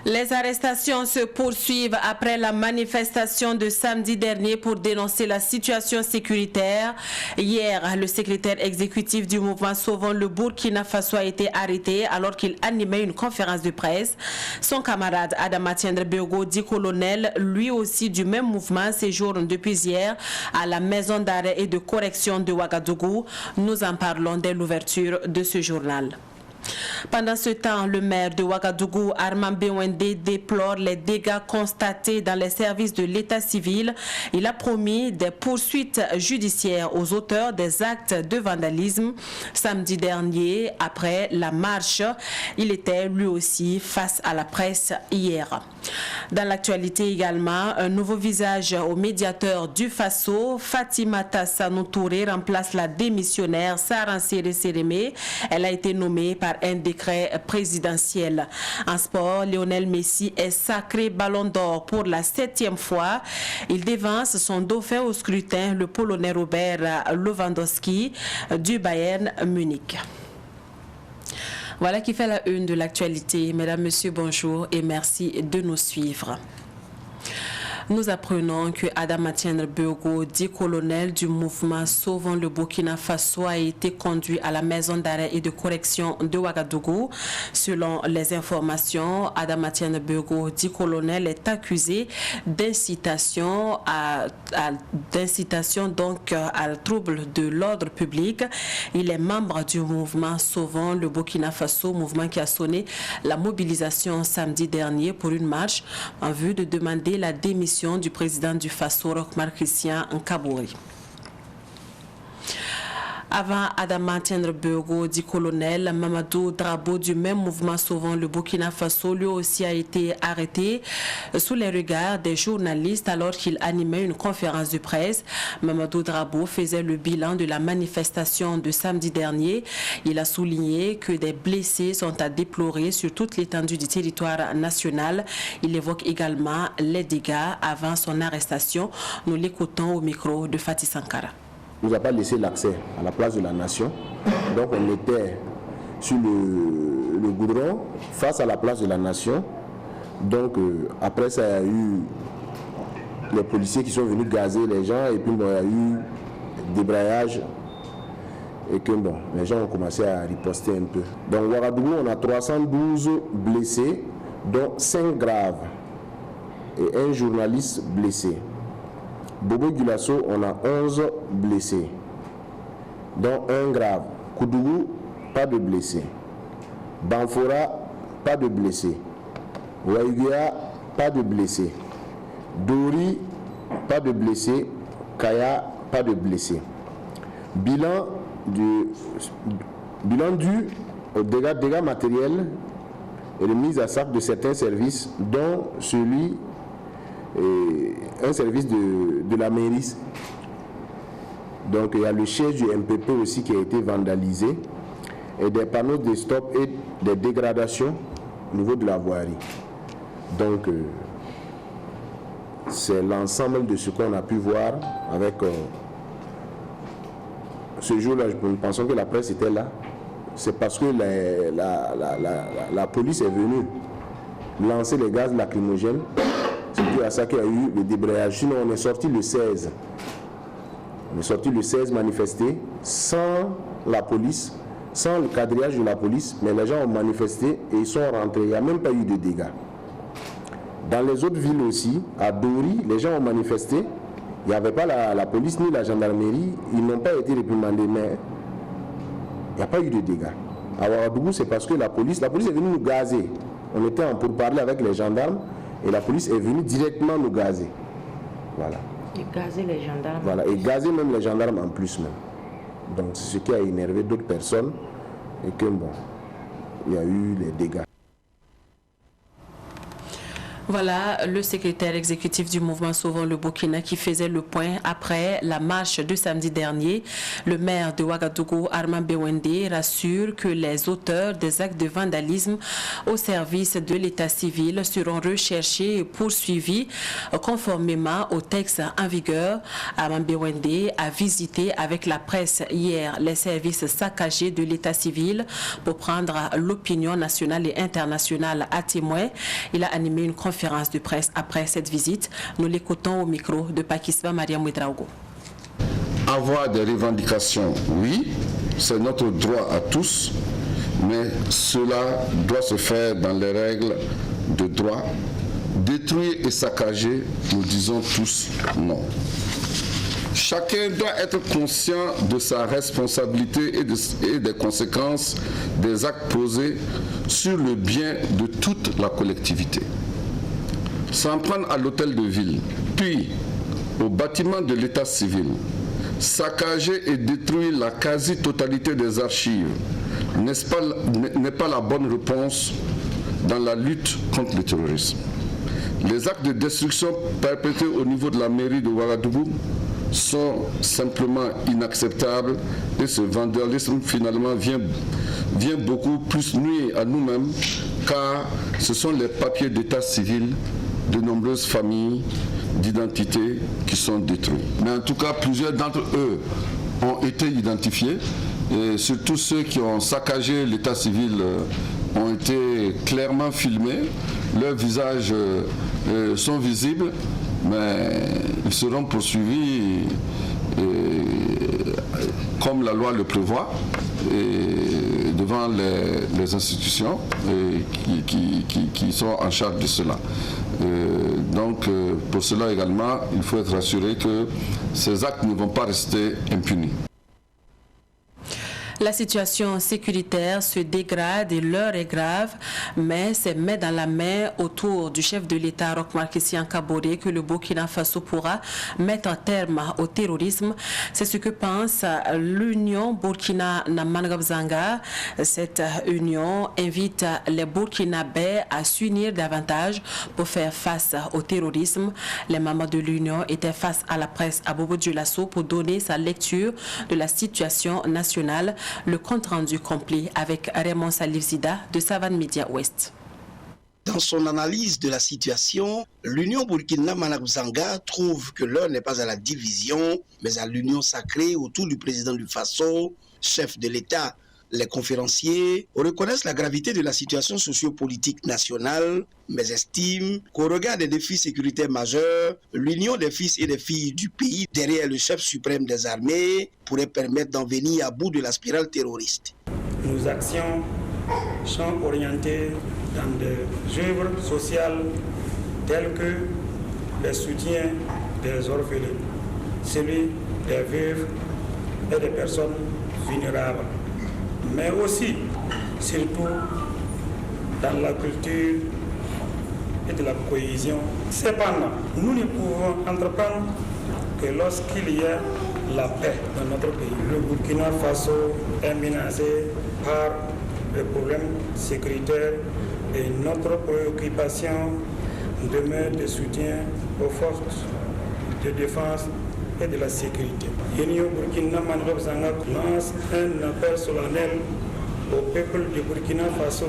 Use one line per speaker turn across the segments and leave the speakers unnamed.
Les arrestations se poursuivent après la manifestation de samedi dernier pour dénoncer la situation sécuritaire. Hier, le secrétaire exécutif du mouvement Sauvons le Burkina Faso a été arrêté alors qu'il animait une conférence de presse. Son camarade Adama Tiendre Beogo, dit colonel, lui aussi du même mouvement, séjourne depuis hier à la maison d'arrêt et de correction de Ouagadougou. Nous en parlons dès l'ouverture de ce journal. Pendant ce temps, le maire de Ouagadougou, Armand Bewende, déplore les dégâts constatés dans les services de l'état civil. Il a promis des poursuites judiciaires aux auteurs des actes de vandalisme. Samedi dernier, après la marche, il était lui aussi face à la presse hier. Dans l'actualité également, un nouveau visage au médiateur du Faso, Fatimata Sanou Touré, remplace la démissionnaire Saran Séré Sérémé. Elle a été nommée par un décret présidentiel. En sport, Lionel Messi est sacré Ballon d'Or pour la 7e fois. Il dévance son dauphin au scrutin, le Polonais Robert Lewandowski du Bayern Munich. Voilà qui fait la une de l'actualité. Mesdames, Messieurs, bonjour et merci de nous suivre. Nous apprenons que Adama Tiendre Beogo, dit colonel du mouvement Sauvons le Burkina Faso, a été conduit à la maison d'arrêt et de correction de Ouagadougou. Selon les informations, Adama Tiendre Beogo, dit colonel, est accusé d'incitation donc à trouble de l'ordre public. Il est membre du mouvement Sauvons le Burkina Faso, mouvement qui a sonné la mobilisation samedi dernier pour une marche en vue de demander la démission du président du Faso, Rochmar Christian Nkabouri. Avant Adama Tiendre Beogo, dit colonel, Mamadou Drabo du même mouvement Sauvons le Burkina Faso, lui aussi a été arrêté sous les regards des journalistes alors qu'il animait une conférence de presse. Mamadou Drabo faisait le bilan de la manifestation de samedi dernier. Il a souligné que des blessés sont à déplorer sur toute l'étendue du territoire national. Il évoque également les dégâts avant son arrestation. Nous l'écoutons au micro de Fatih Sankara.
Nous n'a pas laissé l'accès à la place de la nation. Donc on était sur le goudron face à la place de la nation. Donc après ça, il y a eu les policiers qui sont venus gazer les gens et puis bon, il y a eu débrayage et que bon, les gens ont commencé à riposter un peu. Donc Ouagadougou, on a 312 blessés, dont 5 graves et un journaliste blessé. Bobo Gulasso, on a 11 blessés, dont un grave. Koudougou, pas de blessés. Banfora, pas de blessés. Waïguia, pas de blessés. Dori, pas de blessés. Kaya, pas de blessés. Bilan dû aux dégâts matériels et de mise à sac de certains services, dont celui un service de la mairie. Donc il y a le siège du MPP aussi qui a été vandalisé et des panneaux de stop et des dégradations au niveau de la voirie. Donc c'est l'ensemble de ce qu'on a pu voir avec ce jour-là. Nous pensons que la presse était là. C'est parce que la police est venue lancer les gaz lacrymogènes. C'est dû à ça qu'il y a eu le débrayage. Sinon, on est sorti le 16. On est sorti le 16 manifester sans la police, sans le quadrillage de la police, mais les gens ont manifesté et ils sont rentrés. Il n'y a même pas eu de dégâts. Dans les autres villes aussi, à Dori, les gens ont manifesté. Il n'y avait pas la police ni la gendarmerie. Ils n'ont pas été réprimandés, mais il n'y a pas eu de dégâts. À Ouagadougou, c'est parce que la police est venue nous gazer. On était en pourparlers avec les gendarmes. Et la police est venue directement nous gazer. Voilà.
Et gazer les gendarmes.
Voilà, et gazer même les gendarmes en plus même. Donc c'est ce qui a énervé d'autres personnes et que bon, il y a eu les dégâts.
Voilà le secrétaire exécutif du mouvement Sauvons le Burkina qui faisait le point après la marche de samedi dernier. Le maire de Ouagadougou, Armand Bewende, rassure que les auteurs des actes de vandalisme au service de l'état civil seront recherchés et poursuivis conformément au texte en vigueur. Armand Bewende a visité avec la presse hier les services saccagés de l'état civil pour prendre l'opinion nationale et internationale à témoin. Il a animé une conférence de presse après cette visite. Nous l'écoutons au micro de Pakistan Maria Mouedraogo.
Avoir des revendications, oui, c'est notre droit à tous, mais cela doit se faire dans les règles de droit. Détruire et saccager, nous disons tous non. Chacun doit être conscient de sa responsabilité et des conséquences des actes posés sur le bien de toute la collectivité. S'en prendre à l'hôtel de ville, puis au bâtiment de l'état civil, saccager et détruire la quasi-totalité des archives n'est pas la bonne réponse dans la lutte contre le terrorisme. Les actes de destruction perpétrés au niveau de la mairie de Ouagadougou sont simplement inacceptables et ce vandalisme finalement vient beaucoup plus nuire à nous-mêmes car ce sont les papiers d'état civil de nombreuses familles d'identité qui sont détruits. Mais en tout cas, plusieurs d'entre eux ont été identifiés et surtout ceux qui ont saccagé l'état civil ont été clairement filmés. Leurs visages sont visibles, mais ils seront poursuivis comme la loi le prévoit et devant les institutions qui sont en charge de cela. Donc pour cela également, il faut être rassuré que ces actes ne vont pas rester impunis.
La situation sécuritaire se dégrade et l'heure est grave, mais c'est main dans la main autour du chef de l'État, Roch-Marc Christian Kaboré, que le Burkina Faso pourra mettre un terme au terrorisme. C'est ce que pense l'Union Burkina Managabzanga. Cette union invite les Burkinabés à s'unir davantage pour faire face au terrorisme. Les membres de l'Union étaient face à la presse à Bobo Dioulasso pour donner sa lecture de la situation nationale. Le compte-rendu complet avec Raymond Salif-Zida de Savane Media Ouest.
Dans son analyse de la situation, l'Union Burkina Managabzanga trouve que l'heure n'est pas à la division, mais à l'union sacrée autour du président du Faso, chef de l'État. Les conférenciers reconnaissent la gravité de la situation sociopolitique nationale, mais estiment qu'au regard des défis sécuritaires majeurs, l'union des fils et des filles du pays derrière le chef suprême des armées pourrait permettre d'en venir à bout de la spirale terroriste.
Nos actions sont orientées dans des œuvres sociales telles que le soutien des orphelins, celui des veuves et des personnes vulnérables, mais aussi, surtout, dans la culture et de la cohésion. Cependant, nous ne pouvons entreprendre que lorsqu'il y a la paix dans notre pays. Le Burkina Faso est menacé par les problèmes sécuritaires et notre préoccupation demeure de soutien aux forces de défense et de la sécurité. L'Union Burkina Managabzanga lance un appel solennel au peuple du Burkina Faso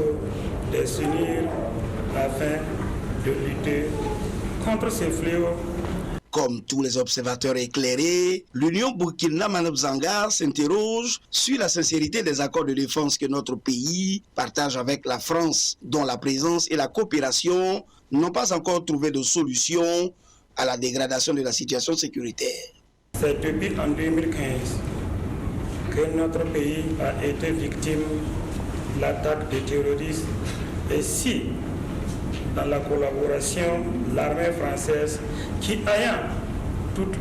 de s'unir afin de lutter contre ces fléaux.
Comme tous les observateurs éclairés, l'Union Burkina Managabzanga s'interroge sur la sincérité des accords de défense que notre pays partage avec la France, dont la présence et la coopération n'ont pas encore trouvé de solution à la dégradation de la situation sécuritaire.
C'est depuis en 2015 que notre pays a été victime de l'attaque des terroristes et si, dans la collaboration, l'armée française, qui ayant toute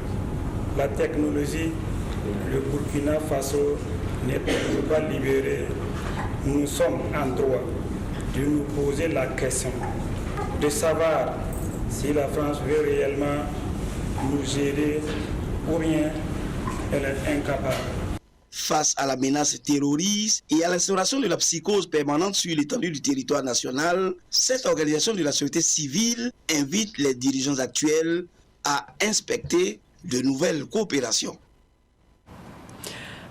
la technologie, le Burkina Faso n'est toujours pas libéré, nous sommes en droit de nous poser la question de savoir si la France veut réellement nous gérer ou bien elle est incapable.
Face à la menace terroriste et à l'instauration de la psychose permanente sur l'étendue du territoire national, cette organisation de la société civile invite les dirigeants actuels à inspecter de nouvelles coopérations.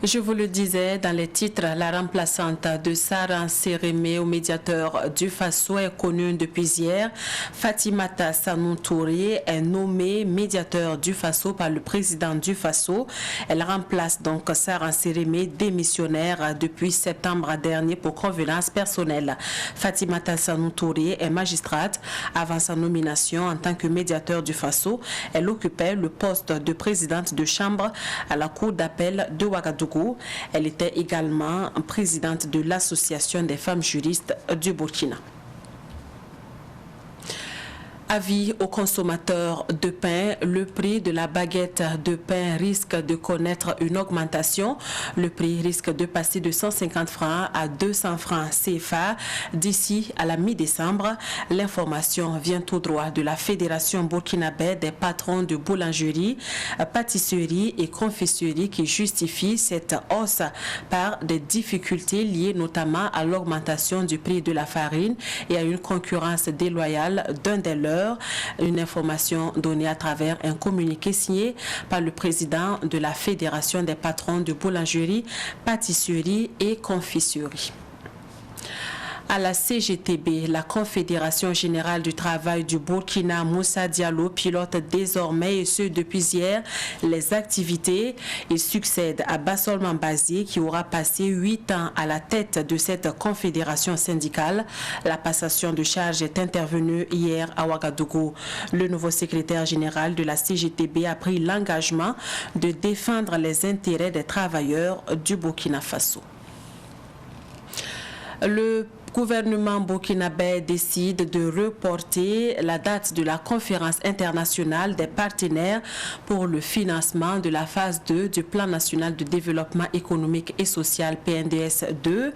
Je vous le disais dans les titres, la remplaçante de Sarah Sérémé au médiateur du Faso est connue depuis hier. Fatimata Sanou Touré est nommée médiateur du Faso par le président du Faso. Elle remplace donc Sarah Sérémé, démissionnaire depuis septembre dernier pour convenance personnelle. Fatimata Sanou Touré est magistrate. Avant sa nomination en tant que médiateur du Faso, elle occupait le poste de présidente de chambre à la cour d'appel de Ouagadougou. Elle était également présidente de l'Association des femmes juristes du Burkina. Avis aux consommateurs de pain, le prix de la baguette de pain risque de connaître une augmentation. Le prix risque de passer de 150 francs à 200 francs CFA d'ici à la mi-décembre. L'information vient tout droit de la Fédération burkinabé des patrons de boulangerie, pâtisserie et confiserie qui justifie cette hausse par des difficultés liées notamment à l'augmentation du prix de la farine et à une concurrence déloyale d'un des leurs. Une information donnée à travers un communiqué signé par le président de la Fédération des patrons de boulangerie, pâtisserie et confiserie. À la CGTB, la Confédération générale du travail du Burkina, Moussa Diallo, pilote désormais, et ce depuis hier, les activités. Il succède à Bassol Mambazi qui aura passé 8 ans à la tête de cette confédération syndicale. La passation de charge est intervenue hier à Ouagadougou. Le nouveau secrétaire général de la CGTB a pris l'engagement de défendre les intérêts des travailleurs du Burkina Faso. Le gouvernement burkinabé décide de reporter la date de la conférence internationale des partenaires pour le financement de la phase 2 du plan national de développement économique et social PNDS 2.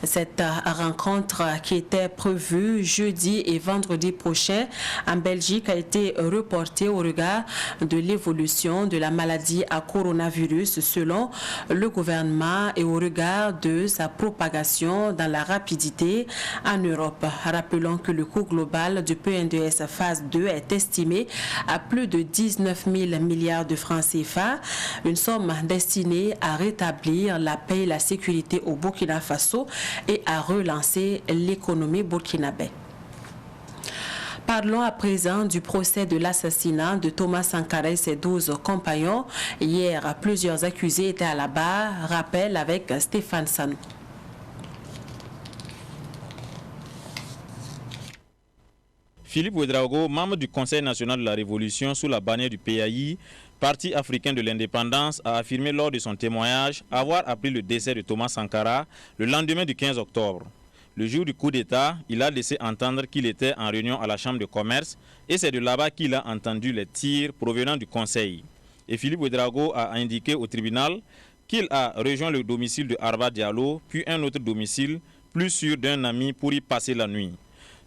Cette rencontre qui était prévue jeudi et vendredi prochain en Belgique a été reportée au regard de l'évolution de la maladie à coronavirus selon le gouvernement et au regard de sa propagation dans la rapidité en Europe. Rappelons que le coût global du PNDS phase 2 est estimé à plus de 19 000 milliards de francs CFA, une somme destinée à rétablir la paix et la sécurité au Burkina Faso et à relancer l'économie burkinabé. Parlons à présent du procès de l'assassinat de Thomas Sankara et ses 12 compagnons. Hier, plusieurs accusés étaient à la barre. Rappel avec Stéphane Sanou.
Philippe Ouédraogo, membre du Conseil national de la Révolution sous la bannière du PAI, Parti africain de l'indépendance, a affirmé lors de son témoignage avoir appris le décès de Thomas Sankara le lendemain du 15 octobre. Le jour du coup d'État, il a laissé entendre qu'il était en réunion à la Chambre de commerce et c'est de là-bas qu'il a entendu les tirs provenant du Conseil. Et Philippe Ouédraogo a indiqué au tribunal qu'il a rejoint le domicile de Arba Diallo, puis un autre domicile plus sûr d'un ami pour y passer la nuit.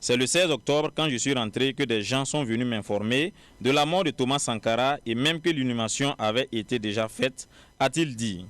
C'est le 16 octobre, quand je suis rentré, que des gens sont venus m'informer de la mort de Thomas Sankara et même que l'inhumation avait été déjà faite, a-t-il dit.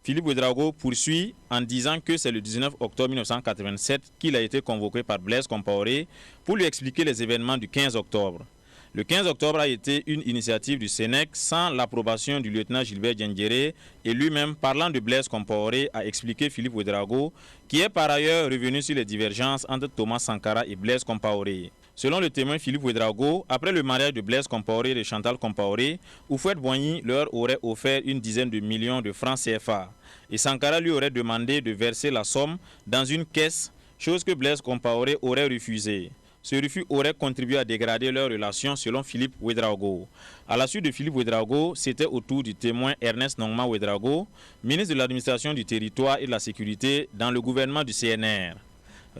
Philippe Ouédraogo poursuit en disant que c'est le 19 octobre 1987 qu'il a été convoqué par Blaise Compaoré pour lui expliquer les événements du 15 octobre. Le 15 octobre a été une initiative du Sénèque sans l'approbation du lieutenant Gilbert Diendéré et lui-même, parlant de Blaise Compaoré, a expliqué Philippe Ouédraogo, qui est par ailleurs revenu sur les divergences entre Thomas Sankara et Blaise Compaoré. Selon le témoin Philippe Ouédraogo, après le mariage de Blaise Compaoré et de Chantal Compaoré, Houphouët-Boigny leur aurait offert une dizaine de millions de francs CFA. Et Sankara lui aurait demandé de verser la somme dans une caisse, chose que Blaise Compaoré aurait refusée. Ce refus aurait contribué à dégrader leurs relations selon Philippe Ouédraogo. À la suite de Philippe Ouédraogo, c'était au tour du témoin Ernest Nongma Ouédraogo, ministre de l'administration du territoire et de la sécurité dans le gouvernement du CNR.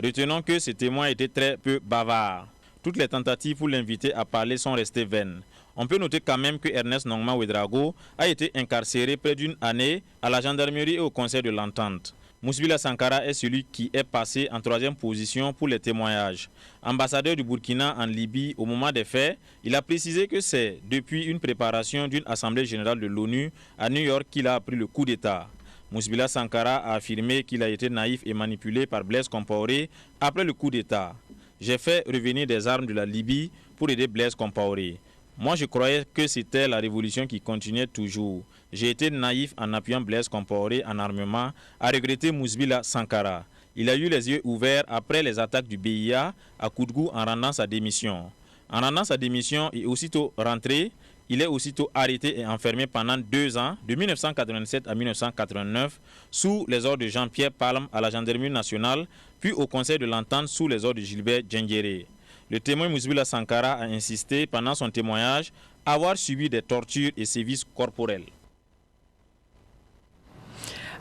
Retenons que ce témoin était très peu bavard. Toutes les tentatives pour l'inviter à parler sont restées vaines. On peut noter quand même que Ernest Nongma Ouédraogo a été incarcéré près d'une année à la gendarmerie et au conseil de l'entente. Moussbila Sankara est celui qui est passé en 3e position pour les témoignages. Ambassadeur du Burkina en Libye au moment des faits, il a précisé que c'est depuis une préparation d'une assemblée générale de l'ONU à New York qu'il a appris le coup d'État. Mousbila Sankara a affirmé qu'il a été naïf et manipulé par Blaise Compaoré après le coup d'État. J'ai fait revenir des armes de la Libye pour aider Blaise Compaoré. Moi, je croyais que c'était la révolution qui continuait toujours. J'ai été naïf en appuyant Blaise Compaoré en armement, a regretté Mousbila Sankara. Il a eu les yeux ouverts après les attaques du BIA à Koudgou en rendant sa démission. En rendant sa démission et aussitôt rentré, il est aussitôt arrêté et enfermé pendant 2 ans, de 1987 à 1989, sous les ordres de Jean-Pierre Palme à la gendarmerie nationale, puis au Conseil de l'Entente sous les ordres de Gilbert Djengere. Le témoin Mousbila Sankara a insisté pendant son témoignage avoir subi des tortures et sévices corporels.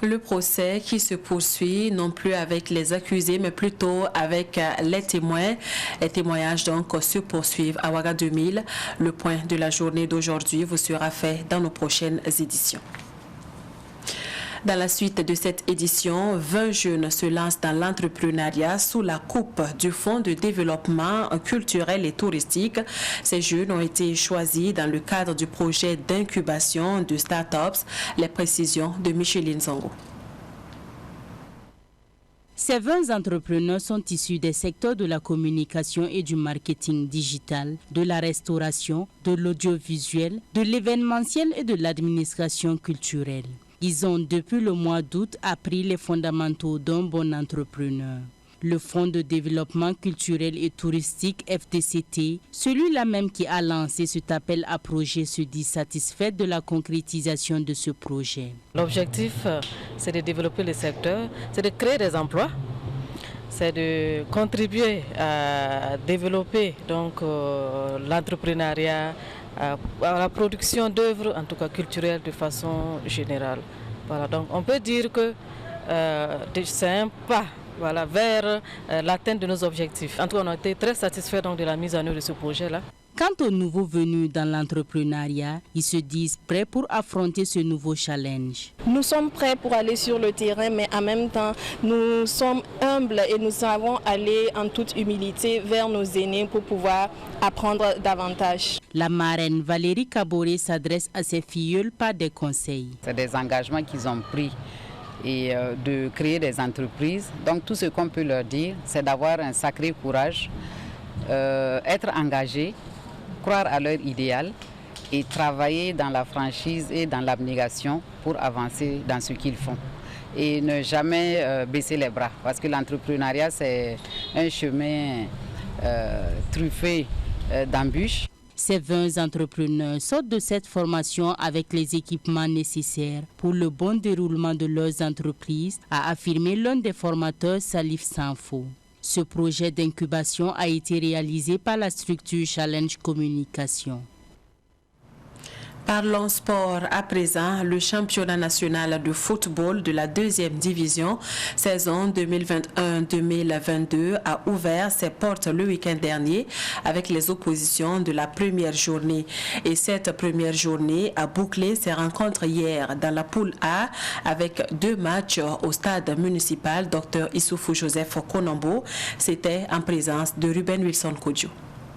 Le procès qui se poursuit non plus avec les accusés mais plutôt avec les témoins. Les témoignages donc se poursuivent à Ouaga 2000. Le point de la journée d'aujourd'hui vous sera fait dans nos prochaines éditions. Dans la suite de cette édition, 20 jeunes se lancent dans l'entrepreneuriat sous la coupe du Fonds de développement culturel et touristique. Ces jeunes ont été choisis dans le cadre du projet d'incubation de start-ups. Les précisions de Micheline Zongo.
Ces 20 entrepreneurs sont issus des secteurs de la communication et du marketing digital, de la restauration, de l'audiovisuel, de l'événementiel et de l'administration culturelle. Ils ont depuis le mois d'août appris les fondamentaux d'un bon entrepreneur. Le Fonds de développement culturel et touristique FDCT, celui-là même qui a lancé cet appel à projet, se dit satisfait de la concrétisation de ce projet.
L'objectif, c'est de développer le secteur, c'est de créer des emplois, c'est de contribuer à développer l'entrepreneuriat, à la production d'œuvres, en tout cas culturelles, de façon générale. Voilà, donc on peut dire que c'est un pas vers l'atteinte de nos objectifs. En tout cas, on a été très satisfaits de la mise en œuvre de ce projet-là.
Quant aux nouveaux venus dans l'entrepreneuriat, ils se disent prêts pour affronter ce nouveau challenge.
Nous sommes prêts pour aller sur le terrain, mais en même temps, nous sommes humbles et nous savons aller en toute humilité vers nos aînés pour pouvoir apprendre davantage.
La marraine Valérie Kaboré s'adresse à ses filleuls par des conseils.
C'est des engagements qu'ils ont pris et de créer des entreprises. Donc tout ce qu'on peut leur dire, c'est d'avoir un sacré courage, être engagé, croire à leur idéal et travailler dans la franchise et dans l'abnégation pour avancer dans ce qu'ils font. Et ne jamais baisser les bras, parce que l'entrepreneuriat, c'est un chemin truffé d'embûches.
Ces 20 entrepreneurs sortent de cette formation avec les équipements nécessaires pour le bon déroulement de leurs entreprises, a affirmé l'un des formateurs, Salif Sanfo. Ce projet d'incubation a été réalisé par la structure Challenge Communication.
Parlons sport à présent. Le championnat national de football de la 2e division, saison 2021-2022, a ouvert ses portes le week-end dernier avec les oppositions de la première journée. Et cette première journée a bouclé ses rencontres hier dans la poule A avec 2 matchs au stade municipal Dr Issoufou Joseph Konambo. C'était en présence de Ruben Wilson Kodjo.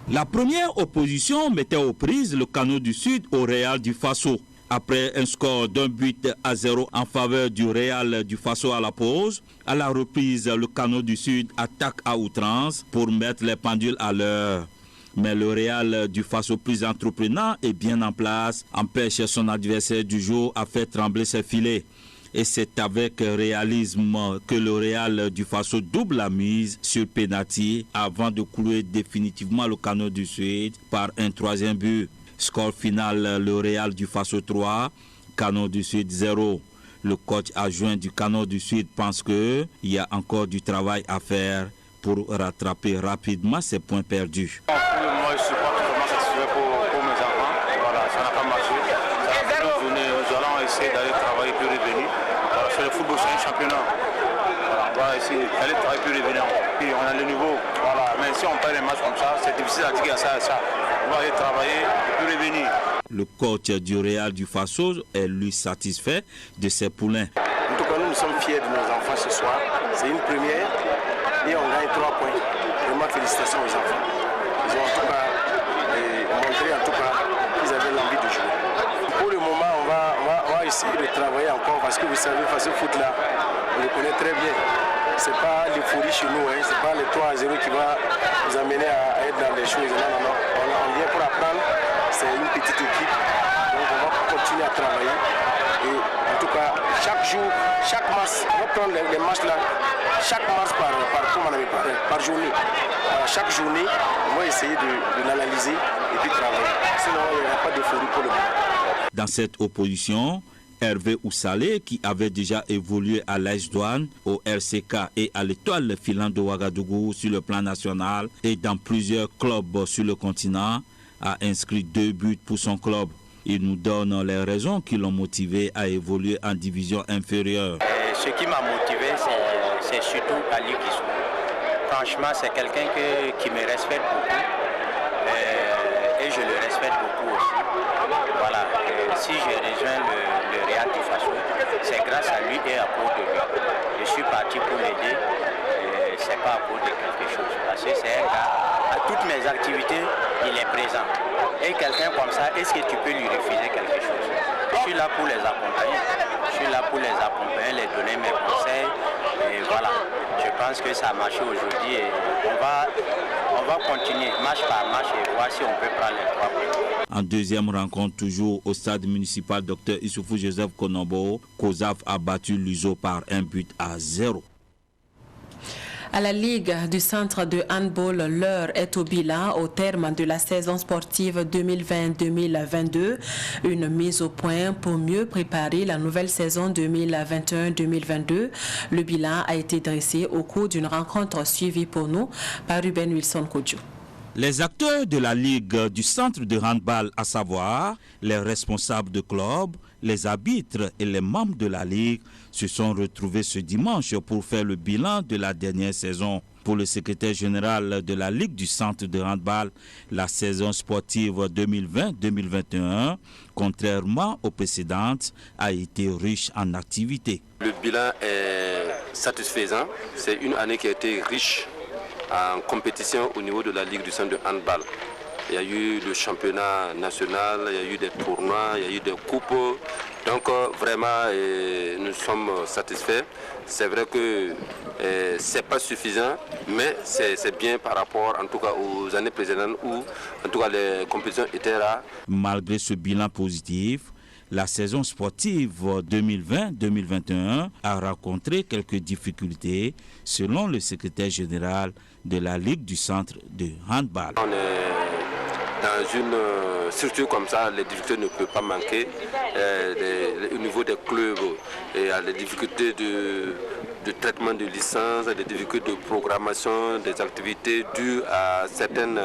La première opposition mettait aux prises le Kano du Sud au Real du Faso. Après un score d'1-0 en faveur du Real du Faso à la pause, à la reprise, le Kano du Sud attaque à outrance pour mettre les pendules à l'heure. Mais le Real du Faso, plus entreprenant et bien en place, empêche son adversaire du jour à faire trembler ses filets. Et c'est avec réalisme que le Real du Faso double la mise sur penalty avant de clouer définitivement le Kano du Sud par un 3e but. Score final, le Real du Faso 3, Kano du Sud 0. Le coach adjoint du Kano du Sud pense qu'il y a encore du travail à faire pour rattraper rapidement ces points perdus.
Moi, je ne suis pas totalement satisfait pour mes enfants. Voilà, ça n'a pas marché. Nous allons essayer d'aller travailler puis revenir. Le football, c'est un championnat. Voilà, on va essayer d'aller travailler puis revenir. Puis on a le niveau. Voilà. Mais si on perd les matchs comme ça, c'est difficile à dire ça et ça. On va aller travailler puis revenir.
Le coach du Real du Faso est lui satisfait de ses poulains.
En tout cas, nous sommes fiers de nos enfants ce soir. C'est une première et on gagne 3 points. Vraiment félicitations aux enfants. Ils ont en tout cas montré qu'ils avaient l'envie de jouer. Pour le moment, on va
essayer de travailler encore parce que vous savez, face au foot là, on le connaît très bien. C'est pas l'euphorie chez nous, hein. C'est pas le 3-0 qui va nous amener à être dans des choses. Non. On vient pour apprendre. C'est une petite équipe. Donc on va continuer à travailler. Et en tout cas, chaque jour, chaque match, on va prendre les matchs là, chaque match par journée. Chaque journée, on va essayer de l'analyser et puis travailler. Sinon, il n'y aura pas d'euphorie pour le moment.
Dans cette opposition, Hervé Oussalé, qui avait déjà évolué à l'AS Douanes, au RCK et à l'Étoile filante de Ouagadougou sur le plan national et dans plusieurs clubs sur le continent, a inscrit 2 buts pour son club. Il nous donne les raisons qui l'ont motivé à évoluer en division inférieure.
Ce qui m'a motivé, c'est surtout Ali Kissou. Franchement, c'est quelqu'un qui me respecte beaucoup et je le respecte beaucoup aussi. Voilà, si je rejoins le Real du Faso, c'est grâce à lui et à cause de lui. Je suis parti pour l'aider, c'est pas à cause de quelque chose. Parce que c'est un gars, à toutes mes activités, il est présent. Et quelqu'un comme ça, est-ce que tu peux lui refuser quelque chose? Je suis là pour les accompagner. Les donner mes conseils. Et voilà, je pense que ça a marché aujourd'hui et on va continuer match par match et voir si on peut prendre les 3 points.
En deuxième rencontre, toujours au stade municipal Dr Issoufou Joseph Konombo, COSAF a battu l'USO par 1-0.
À la Ligue du centre de handball, l'heure est au bilan au terme de la saison sportive 2020-2022. Une mise au point pour mieux préparer la nouvelle saison 2021-2022. Le bilan a été dressé au cours d'une rencontre suivie pour nous par Ruben Wilson Kodjo.
Les acteurs de la Ligue du centre de handball, à savoir les responsables de club, les arbitres et les membres de la Ligue, se sont retrouvés ce dimanche pour faire le bilan de la dernière saison. Pour le secrétaire général de la Ligue du centre de handball, la saison sportive 2020-2021, contrairement aux précédentes, a été riche en activités.
Le bilan est satisfaisant. C'est une année qui a été riche en compétition au niveau de la Ligue du centre de handball. Il y a eu le championnat national, il y a eu des tournois, il y a eu des coupes. Donc vraiment, nous sommes satisfaits. C'est vrai que ce n'est pas suffisant, mais c'est bien par rapport en tout cas aux années précédentes où en tout cas les compétitions étaient rares.
Malgré ce bilan positif, la saison sportive 2020-2021 a rencontré quelques difficultés selon le secrétaire général de la Ligue du centre de handball.
On est dans une structure comme ça, les difficultés ne peuvent pas manquer. Au niveau des clubs, il y a des difficultés de traitement de licence, des difficultés de programmation des activités dues à certaines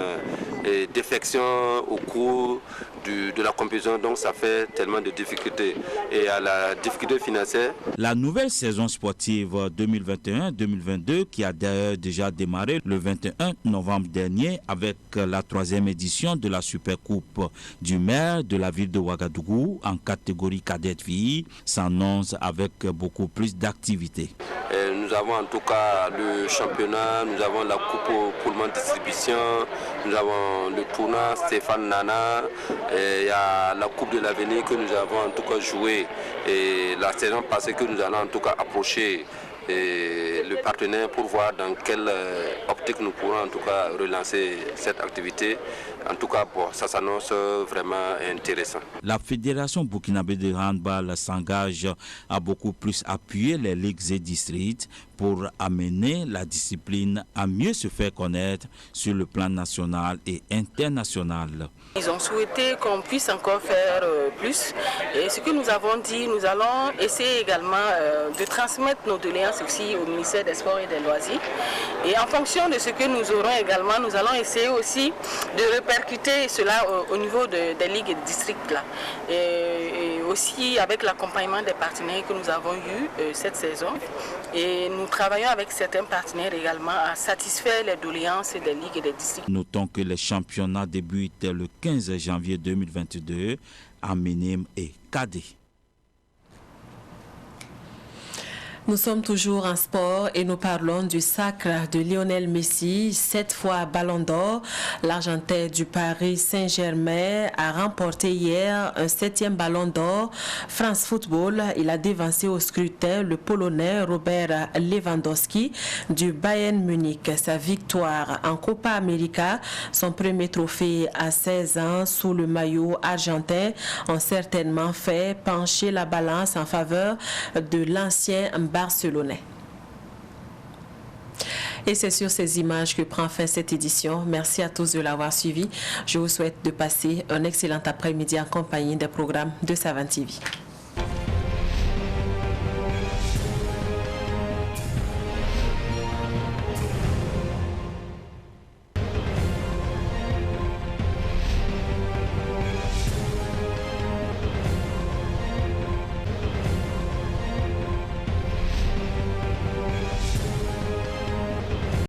défections au cours de la compétition. Donc ça fait tellement de difficultés. Et à la difficulté financière.
La nouvelle saison sportive 2021-2022 qui a d'ailleurs déjà démarré le 21 novembre dernier avec la 3e édition de la Supercoupe du maire de la ville de Ouagadougou en catégorie cadette filles s'annonce avec beaucoup plus d'activités.
Nous avons en tout cas le championnat, nous avons la coupe Pullman distribution, nous avons le tournoi Stéphane Nana, il y a la coupe de l'avenir que nous avons en tout cas joué et la saison passée que nous allons en tout cas approcher le partenaire pour voir dans quelle optique nous pourrons en tout cas relancer cette activité. En tout cas, bon, ça s'annonce vraiment intéressant.
La Fédération burkinabé de handball s'engage à beaucoup plus appuyer les ligues et districts pour amener la discipline à mieux se faire connaître sur le plan national et international.
Ils ont souhaité qu'on puisse encore faire plus. Et ce que nous avons dit, nous allons essayer également de transmettre nos doléances aussi au ministère des Sports et des Loisirs. Et en fonction de ce que nous aurons également, nous allons essayer aussi de répercuter cela au niveau des ligues et des districts là. Et aussi avec l'accompagnement des partenaires que nous avons eu cette saison. Et nous travaillons avec certains partenaires également à satisfaire les doléances des ligues et des districts.
Notons que les championnats débutent le 15 janvier 2022 à Ménime et Kadé.
Nous sommes toujours en sport et nous parlons du sacre de Lionel Messi, 7 fois Ballon d'Or. L'Argentin du Paris Saint-Germain a remporté hier un 7e Ballon d'Or. France Football, il a dévancé au scrutin le Polonais Robert Lewandowski du Bayern Munich. Sa victoire en Copa América, son premier trophée à 16 ans sous le maillot argentin, ont certainement fait pencher la balance en faveur de l'ancien Barcelonais. Et c'est sur ces images que prend fin cette édition. Merci à tous de l'avoir suivi. Je vous souhaite de passer un excellent après-midi en compagnie des programmes de Savane TV.